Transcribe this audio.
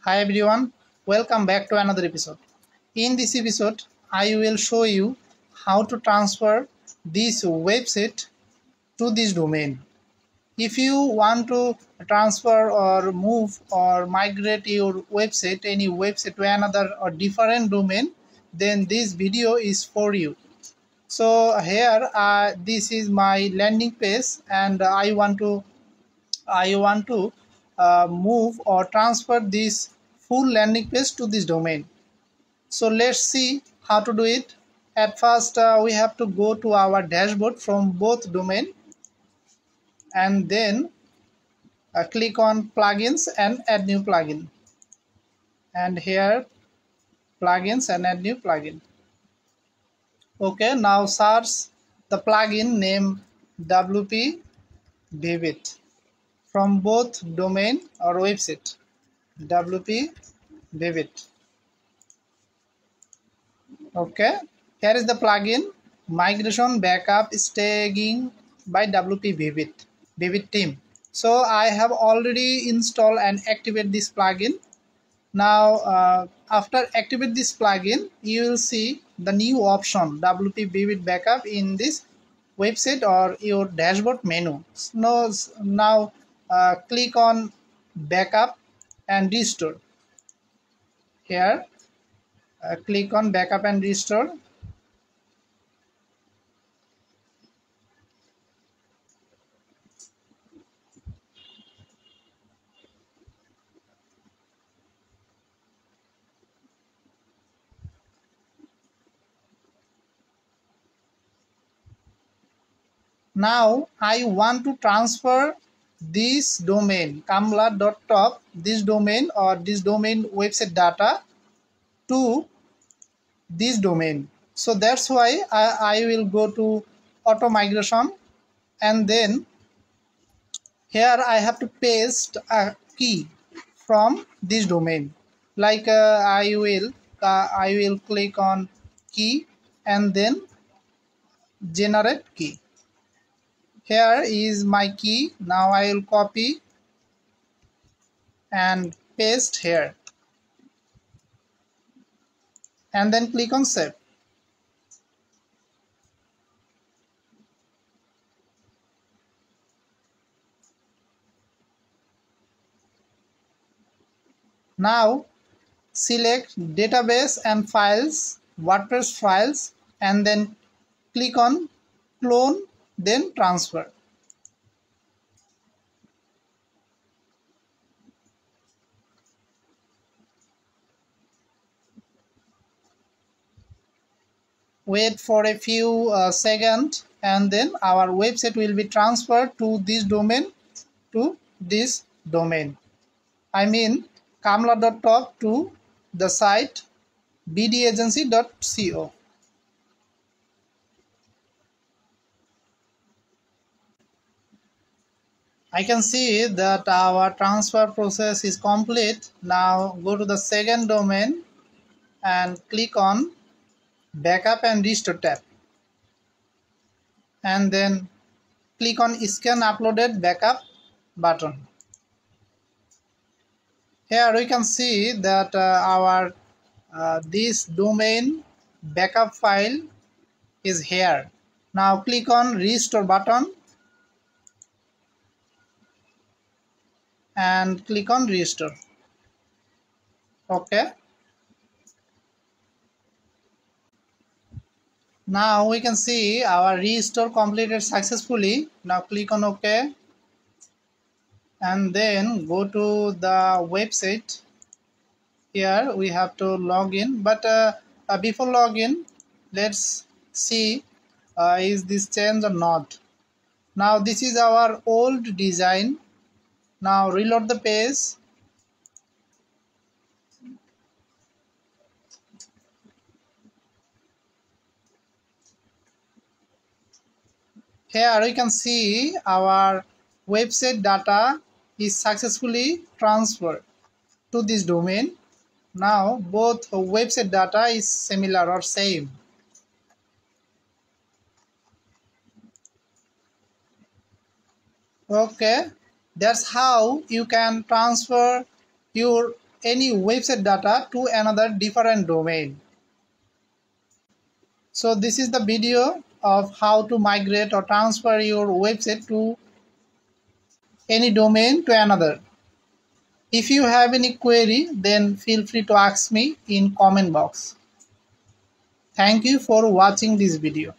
Hi everyone, welcome back to another episode. In this episode, I will show you how to transfer this website to this domain. If you want to transfer or move or migrate your website, any website to another or different domain, then this video is for you. So here, this is my landing page, and I want to move or transfer this full landing page to this domain. So let's see how to do it. At first, we have to go to our dashboard from both domain, and then click on plugins and add new plugin. And here plugins and add new plugin. Okay, now search the plugin name WPvivid from both domain or website. WPvivid. Okay, here is the plugin migration backup staging by WPvivid team. So I have already installed and activate this plugin. Now after activate this plugin, you will see the new option WPvivid backup in this website or your dashboard menu. Now click on backup and restore. Here click on backup and restore. Now I want to transfer this domain kamla.top, this domain or this domain website data to this domain. So that's why I will go to auto migration, and then here I have to paste a key from this domain. Like I will click on key and then generate key. Here is my key. Now I will copy and paste here, and then click on save. Now select database and files, WordPress files, and then click on clone, then transfer. Wait for a few seconds, and then our website will be transferred to this domain, I mean kamla.top to the site bdagency.co. I can see that our transfer process is complete. Now go to the second domain and click on backup and restore tab, and then click on scan uploaded backup button. Here we can see that our this domain backup file is here. Now click on restore button and click on restore. Okay, now we can see our restore completed successfully. Now click on OK, and then go to the website. Here we have to log in, but before login, let's see is this changed or not. Now this is our old design. Now reload the page. Here we can see our website data is successfully transferred to this domain. Now both website data is similar or same. Okay, that's how you can transfer your any website data to another different domain. So this is the video of how to migrate or transfer your website to any domain to another. If you have any query, then feel free to ask me in comment box. Thank you for watching this video.